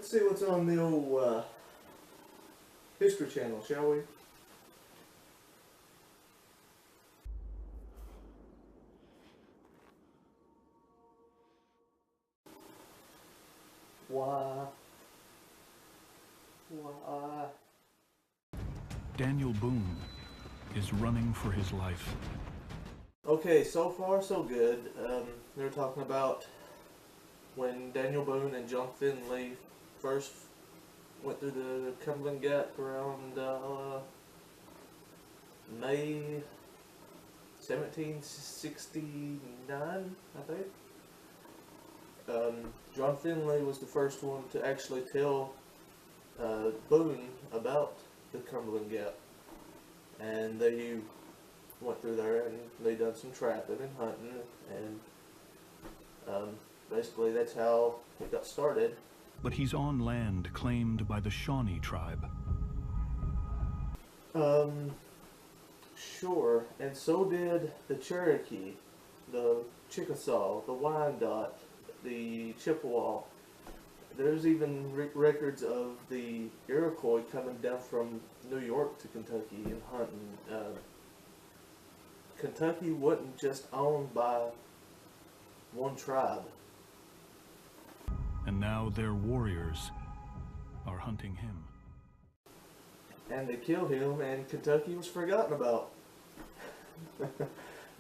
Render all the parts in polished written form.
Let's see what's on the old History Channel, shall we? Why? Daniel Boone is running for his life. Okay, so far so good. They're talking about when Daniel Boone and John Finley first went through the Cumberland Gap around May 1769, I think. John Finley was the first one to actually tell Boone about the Cumberland Gap, and they went through there and they done some trapping and hunting, and basically that's how it got started. But he's on land claimed by the Shawnee tribe. Sure, and so did the Cherokee, the Chickasaw, the Wyandot, the Chippewa. There's even records of the Iroquois coming down from New York to Kentucky and hunting. Kentucky wasn't just owned by one tribe. And now their warriors are hunting him. And they killed him, and Kentucky was forgotten about.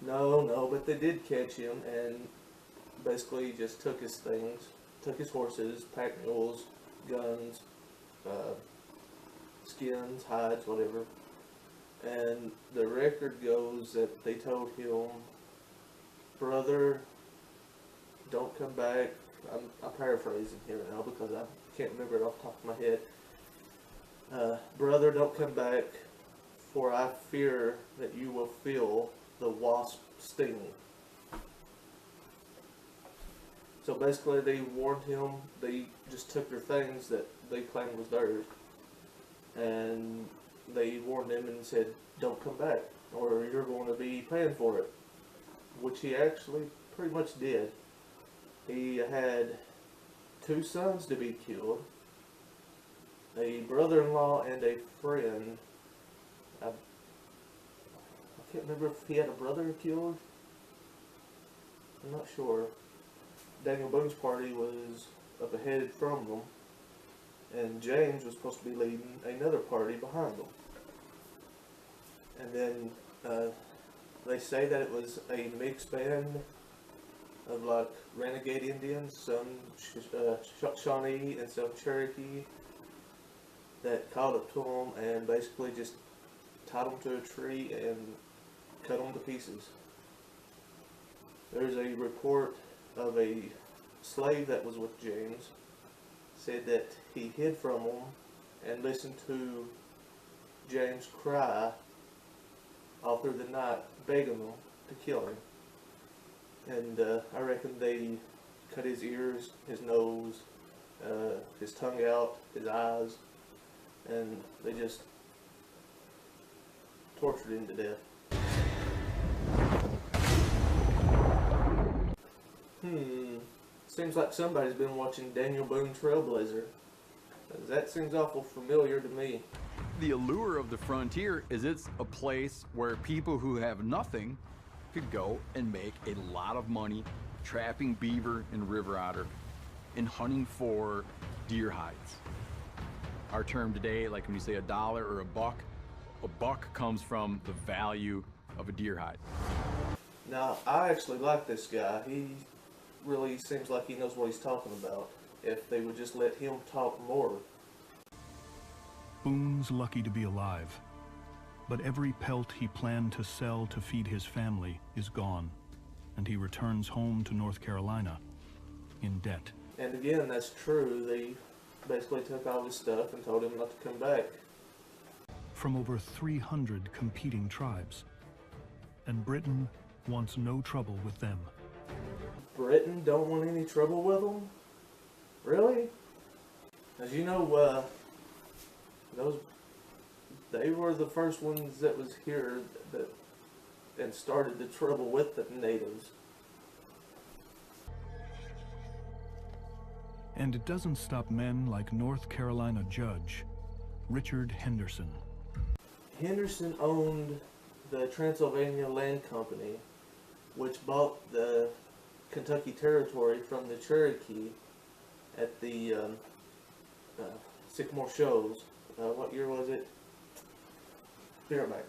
No, but they did catch him, and basically just took his things, took his horses, pack mules, guns, skins, hides, whatever. And the record goes that they told him, brother, don't come back. I'm paraphrasing here now because I can't remember it off the top of my head. Brother, don't come back, for I fear that you will feel the wasp sting. So basically they warned him. They just took their things that they claimed was theirs, and they warned him and said, don't come back or you're going to be paying for it, which he actually pretty much did. He had 2 sons to be killed, a brother-in-law and a friend. I can't remember if he had a brother killed. I'm not sure. Daniel Boone's party was up ahead from them, and James was supposed to be leading another party behind them. And then they say that it was a mixed band of like renegade Indians, some Shawnee and some Cherokee, that caught up to them and basically just tied them to a tree and cut them to pieces. There's a report of a slave that was with James, said that he hid from them and listened to James cry all through the night, begging them to kill him. And I reckon they cut his ears, his nose, his tongue out, his eyes, and they just tortured him to death. Seems like somebody's been watching Daniel Boone Trailblazer. That seems awful familiar to me. The allure of the frontier is it's a place where people who have nothing could go and make a lot of money trapping beaver and river otter and hunting for deer hides. Our term today, like when you say $1 or a buck comes from the value of a deer hide. Now, I actually like this guy. He really seems like he knows what he's talking about. If they would just let him talk more. Boone's lucky to be alive, but every pelt he planned to sell to feed his family is gone, and he returns home to North Carolina in debt. And again, that's true. They basically took all his stuff and told him not to come back. From over 300 competing tribes, and Britain wants no trouble with them. Britain don't want any trouble with them? Really? As you know, they were the first ones that was here and started the trouble with the natives. And it doesn't stop men like North Carolina judge Richard Henderson. Henderson owned the Transylvania Land Company, which bought the Kentucky Territory from the Cherokee at the Sycamore Shows. What year was it? Be right back.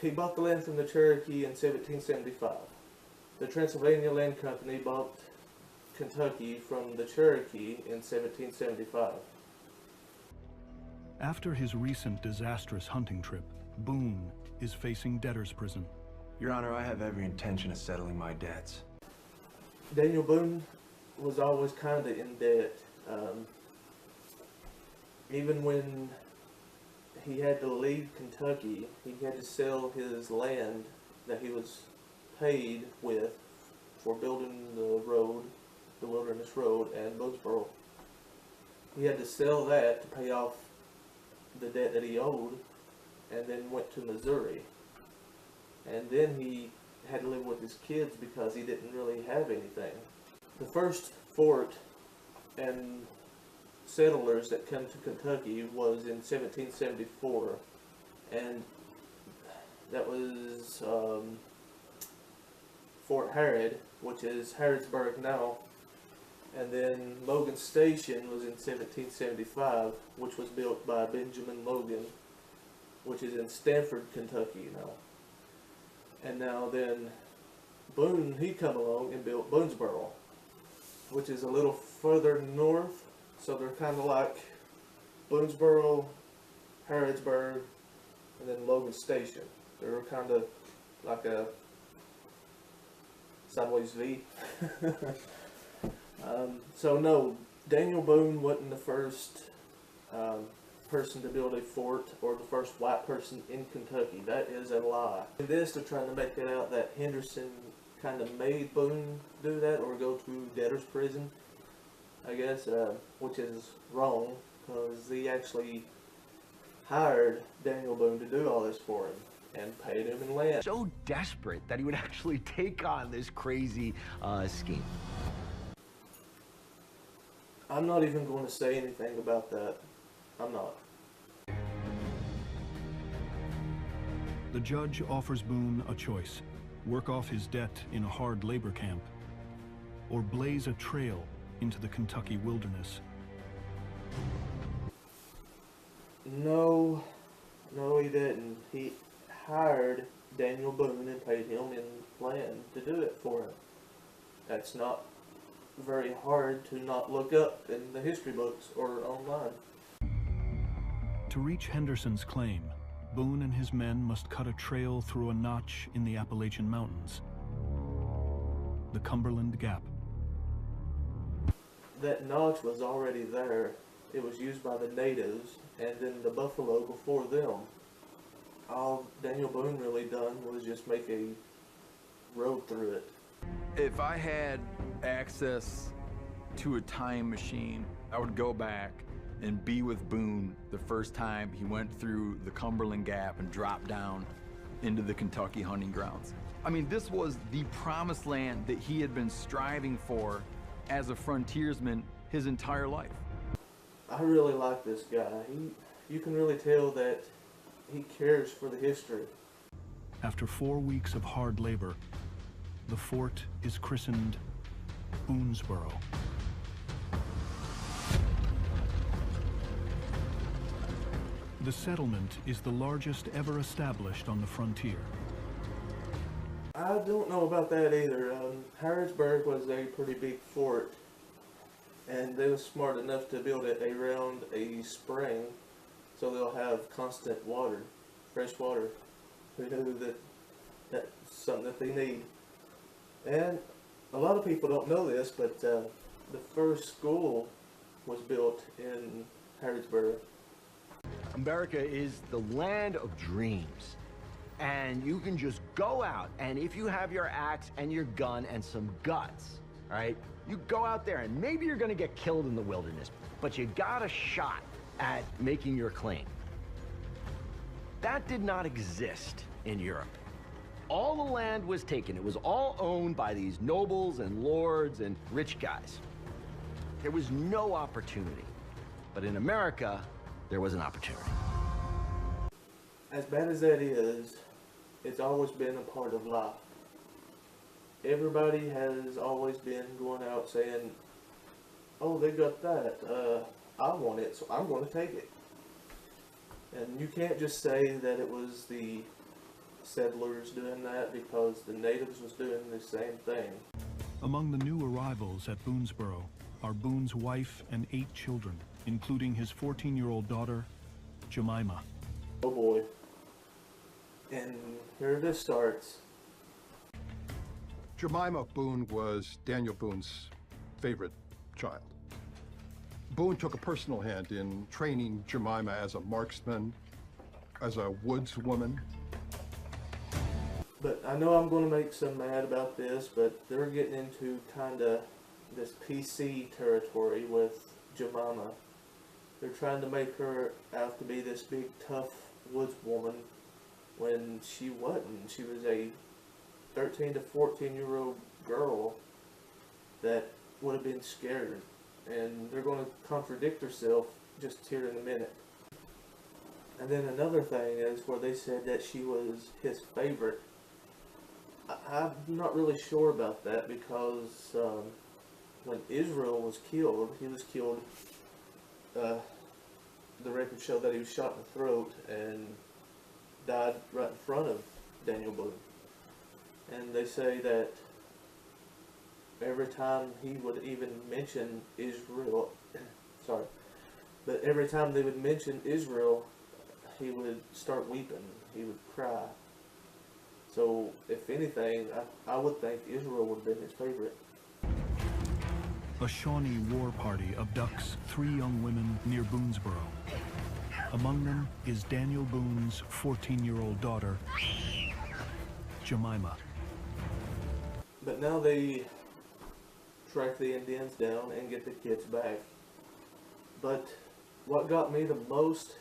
He bought the land from the Cherokee in 1775. The Transylvania Land Company bought Kentucky from the Cherokee in 1775. After his recent disastrous hunting trip, Boone is facing debtor's prison. Your Honor, I have every intention of settling my debts. Daniel Boone was always kind of in debt. Even when he had to leave Kentucky, he had to sell his land that he was paid with for building the road, the Wilderness Road, and Boonesborough. He had to sell that to pay off the debt that he owed, and then went to Missouri. And then he had to live with his kids because he didn't really have anything. The first fort and settlers that came to Kentucky was in 1774, and that was Fort Harrod, which is Harrodsburg now. And then Logan Station was in 1775, which was built by Benjamin Logan, which is in Stanford, Kentucky now. And now then Boone, he come along and built Boonesborough, which is a little further north. So they're kind of like Boonesborough, Harrodsburg, and then Logan Station. They're kind of like a sideways V. So no, Daniel Boone wasn't the first person to build a fort or the first white person in Kentucky. That is a lie. In this, they're trying to make it out that Henderson kind of made Boone do that or go to debtor's prison, I guess, which is wrong, because he actually hired Daniel Boone to do all this for him and paid him in land. So desperate that he would actually take on this crazy scheme. I'm not even going to say anything about that. I'm not. The judge offers Boone a choice: work off his debt in a hard labor camp, or blaze a trail into the Kentucky wilderness. No, he didn't. He hired Daniel Boone and paid him in land to do it for him. That's not very hard to not look up in the history books or online. To reach Henderson's claim, Boone and his men must cut a trail through a notch in the Appalachian Mountains, the Cumberland Gap. That notch was already there. It was used by the natives and then the buffalo before them. All Daniel Boone really done was just make a road through it. If I had access to a time machine, I would go back and be with Boone the first time he went through the Cumberland Gap and dropped down into the Kentucky hunting grounds. I mean, this was the promised land that he had been striving for as a frontiersman his entire life. I really like this guy. You can really tell that he cares for the history. After 4 weeks of hard labor, the fort is christened Boonesborough. The settlement is the largest ever established on the frontier. I don't know about that either. Harrodsburg was a pretty big fort, and they were smart enough to build it around a spring, so they'll have constant water, fresh water. Who knew that that's something that they need? And a lot of people don't know this, but the first school was built in Harrodsburg. America is the land of dreams. And you can just go out, and if you have your axe and your gun and some guts, all right, you go out there and maybe you're gonna get killed in the wilderness, but you got a shot at making your claim. That did not exist in Europe. all the land was taken. It was all owned by these nobles and lords and rich guys. There was no opportunity. But in America, there was an opportunity. As bad as that is, it's always been a part of life. Everybody has always been going out saying, oh, they got that, I want it, so I'm going to take it. And you can't just say that it was the settlers doing that, because the natives was doing the same thing. Among the new arrivals at Boonesborough are Boone's wife and 8 children, including his 14-year-old daughter, Jemima. Oh boy. And here this starts. Jemima Boone was Daniel Boone's favorite child. Boone took a personal hand in training Jemima as a marksman, as a woodswoman. But I know I'm going to make some mad about this, but they're getting into kind of this PC territory with Jemima. They're trying to make her out to be this big, tough woodswoman when she wasn't. She was a 13 to 14-year-old girl that would have been scared. And they're going to contradict herself just here in a minute. And then another thing is where they said that she was his favorite. I'm not really sure about that, because when Israel was killed, he was killed, the records show that he was shot in the throat and died right in front of Daniel Boone. And they say that every time he would even mention Israel, but every time they would mention Israel, he would start weeping, he would cry. So, if anything, I would think Israel would have been his favorite. A Shawnee war party abducts 3 young women near Boonesborough. Among them is Daniel Boone's 14-year-old daughter, Jemima. But now they track the Indians down and get the kids back. But what got me the most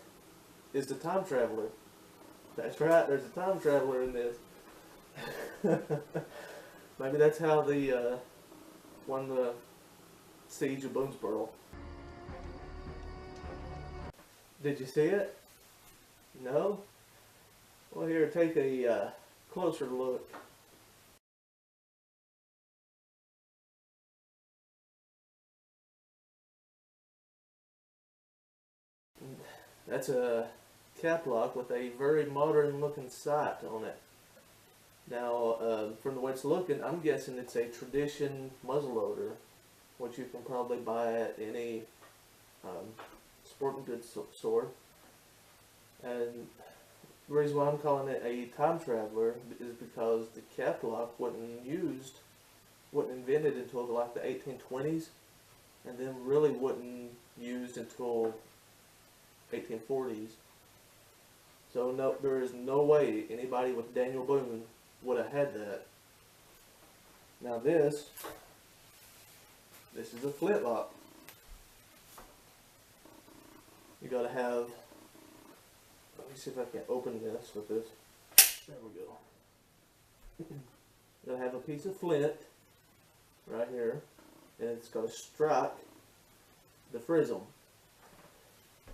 is the time traveler. That's right, there's a time traveler in this. Maybe that's how they won the siege of Boonesborough. Did you see it? No? Well, here, take a closer look. That's a cap lock with a very modern looking sight on it. Now, from the way it's looking, I'm guessing it's a tradition muzzleloader, which you can probably buy at any sporting goods store. And the reason why I'm calling it a time traveler is because the cap lock wasn't invented until like the 1820s, and then really wasn't used until 1840s. So no, there is no way anybody with Daniel Boone would have had that. Now this is a flintlock. You gotta have, let me see if I can open this with this. There we go. You gotta have a piece of flint right here, and it's gotta strike the frizzle.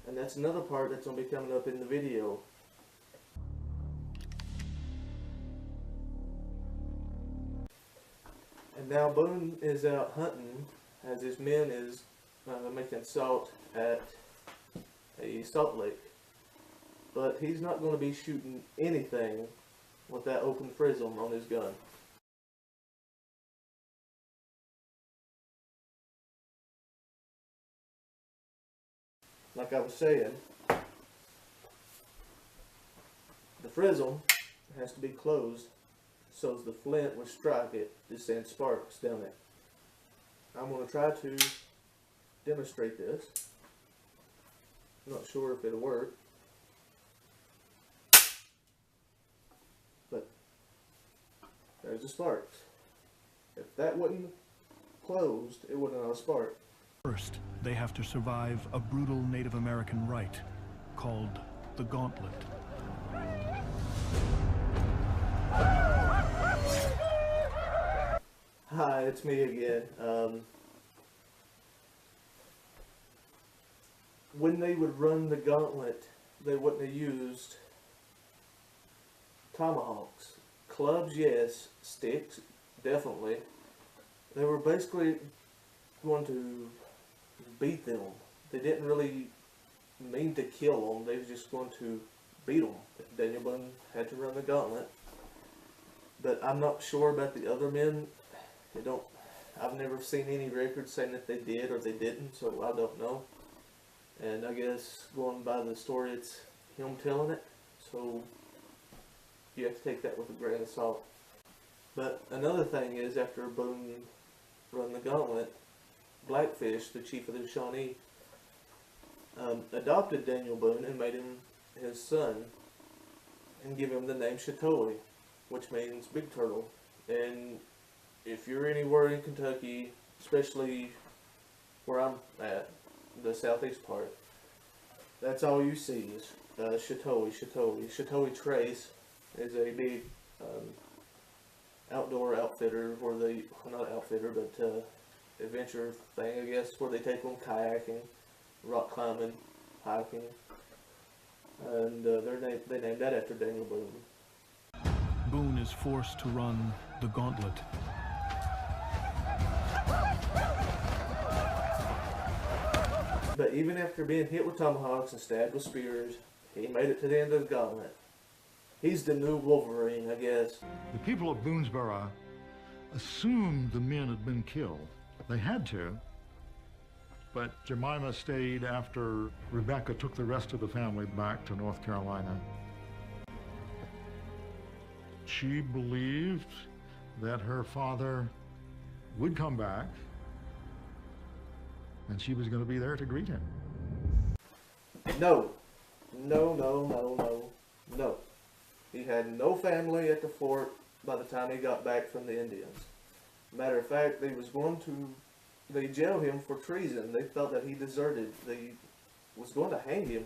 And that's another part that's going to be coming up in the video. And now Boone is out hunting as his men is making salt at a salt lake. But he's not going to be shooting anything with that open frizzle on his gun. Like I was saying, the frizzle has to be closed so as the flint would strike it to send sparks down it. I'm going to try to demonstrate this. I'm not sure if it'll work, but there's the sparks. If that wasn't closed, it wouldn't have a spark. First, they have to survive a brutal Native American rite called the gauntlet. Hi, it's me again. When they would run the gauntlet, they wouldn't have used tomahawks. Clubs, yes. Sticks, definitely. They were basically going to beat them. They didn't really mean to kill them. They were just going to beat them. Daniel Boone had to run the gauntlet. But I'm not sure about the other men. I've never seen any records saying that they did or they didn't, so I don't know. And I guess going by the story, it's him telling it, so you have to take that with a grain of salt. But another thing is, after Boone run the gauntlet, Blackfish, the chief of the Shawnee, adopted Daniel Boone and made him his son and give him the name Chatoe, which means big turtle. And if you're anywhere in Kentucky, especially where I'm at, the southeast part, that's all you see is Chatoe. Chatoe Trace is a big outdoor outfitter, where they, well, not outfitter, but adventure thing, I guess, where they take them kayaking, rock climbing, hiking, and they named that after Daniel Boone. Boone is forced to run the gauntlet. But even after being hit with tomahawks and stabbed with spears, he made it to the end of the gauntlet. He's the new Wolverine, I guess. The people of Boonesborough assumed the men had been killed. They had to, but Jemima stayed after Rebecca took the rest of the family back to North Carolina. She believed that her father would come back, and she was going to be there to greet him. No. He had no family at the fort by the time he got back from the Indians. Matter of fact, they jailed him for treason. They felt that he deserted. They was going to hang him,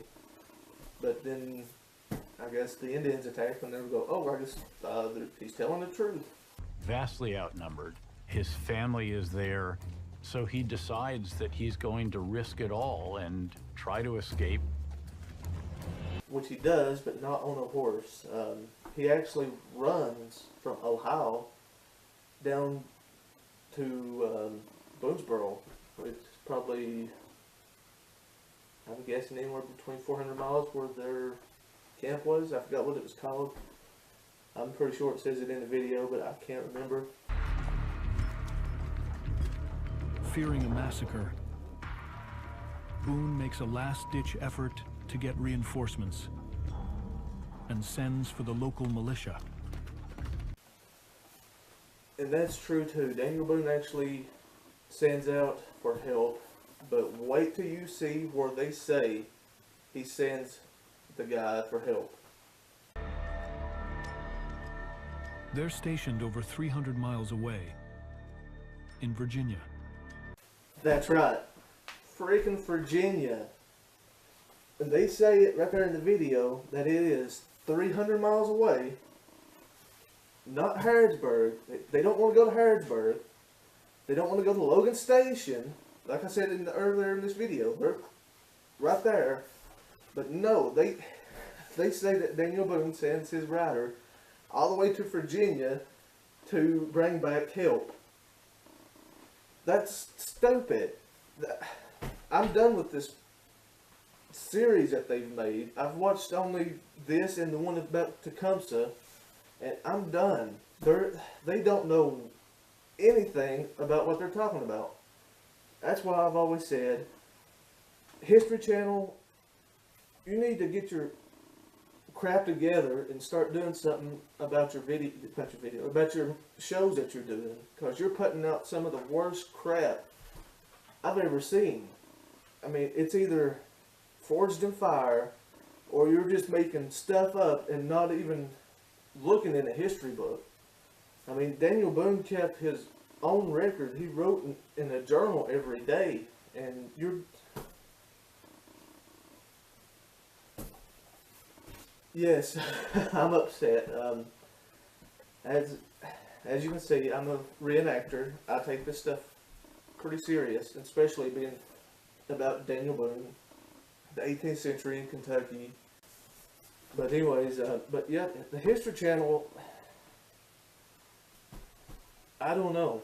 but then I guess the Indians attacked and they would go, oh, I guess he's telling the truth. Vastly outnumbered. His family is there, so he decides that he's going to risk it all and try to escape. Which he does, but not on a horse. He actually runs from Ohio down to Boonesborough. It's probably, I'm guessing, anywhere between 400 miles where their camp was. I forgot what it was called. I'm pretty sure it says it in the video, but I can't remember. Fearing a massacre, Boone makes a last-ditch effort to get reinforcements and sends for the local militia. And that's true too. Daniel Boone actually sends out for help, but wait till you see where they say he sends the guy for help. They're stationed over 300 miles away in Virginia. That's right. Freaking Virginia. And they say it right there in the video that it is 300 miles away. Not Harrodsburg. They don't want to go to Harrodsburg. They don't want to go to Logan Station. Like I said earlier in this video. They're right there. But no, they say that Daniel Boone sends his rider all the way to Virginia to bring back help. That's stupid. I'm done with this series that they've made. I've watched only this and the one about Tecumseh, and I'm done. They don't know anything about what they're talking about. That's why I've always said, History Channel, you need to get your crap together and start doing something about your shows that you're doing, because you're putting out some of the worst crap I've ever seen. I mean, it's either forged in fire, or you're just making stuff up and not even looking in a history book. I mean, Daniel Boone kept his own record. He wrote in a journal every day, and you're... Yes, I'm upset. as you can see, I'm a reenactor. I take this stuff pretty serious, especially being about Daniel Boone, the 18th century in Kentucky. But anyways, but yeah, the History Channel, I don't know.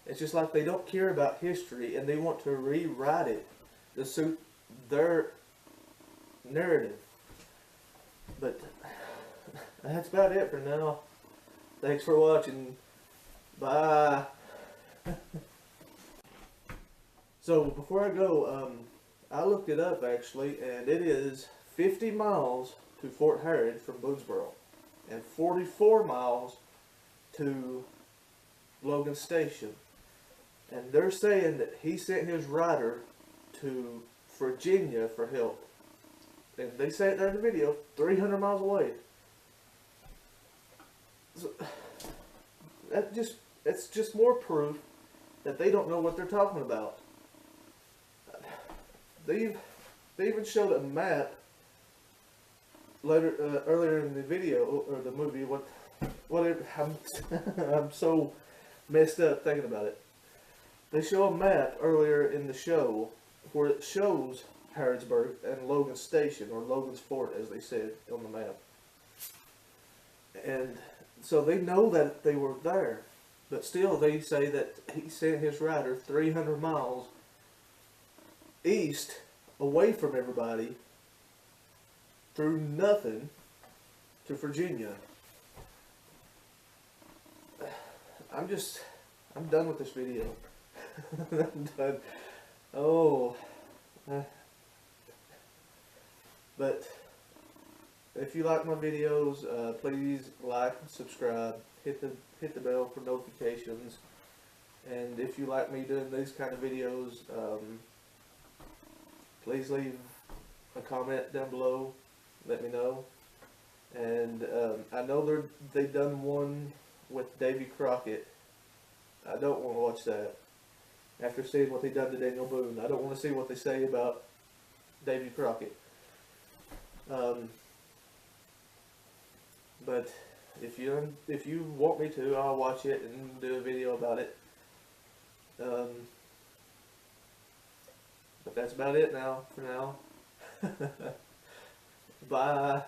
It's just like they don't care about history and they want to rewrite it to suit their narrative. But that's about it for now. Thanks for watching. Bye. So before I go, I looked it up actually, and it is 50 miles to Fort Harrod from Boonesborough, and 44 miles to Logan Station. And they're saying that he sent his rider to Virginia for help. And they say it there in the video, 300 miles away. So, it's just more proof that they don't know what they're talking about. They even showed a map later earlier in the video or the movie. I'm so messed up thinking about it. They show a map earlier in the show where it shows Harrodsburg and Logan Station, or Logan's Fort as they said on the map. And so they know that they were there, but still they say that he sent his rider 300 miles east, away from everybody, through nothing, to Virginia. I'm done with this video. I'm done. Oh. But if you like my videos, please like and subscribe. Hit the bell for notifications. And if you like me doing these kind of videos, please leave a comment down below. Let me know. And I know they've done one with Davy Crockett. I don't want to watch that. After seeing what they done to Daniel Boone, I don't want to see what they say about Davy Crockett. But if you want me to, I'll watch it and do a video about it. But that's about it now, for now. Bye.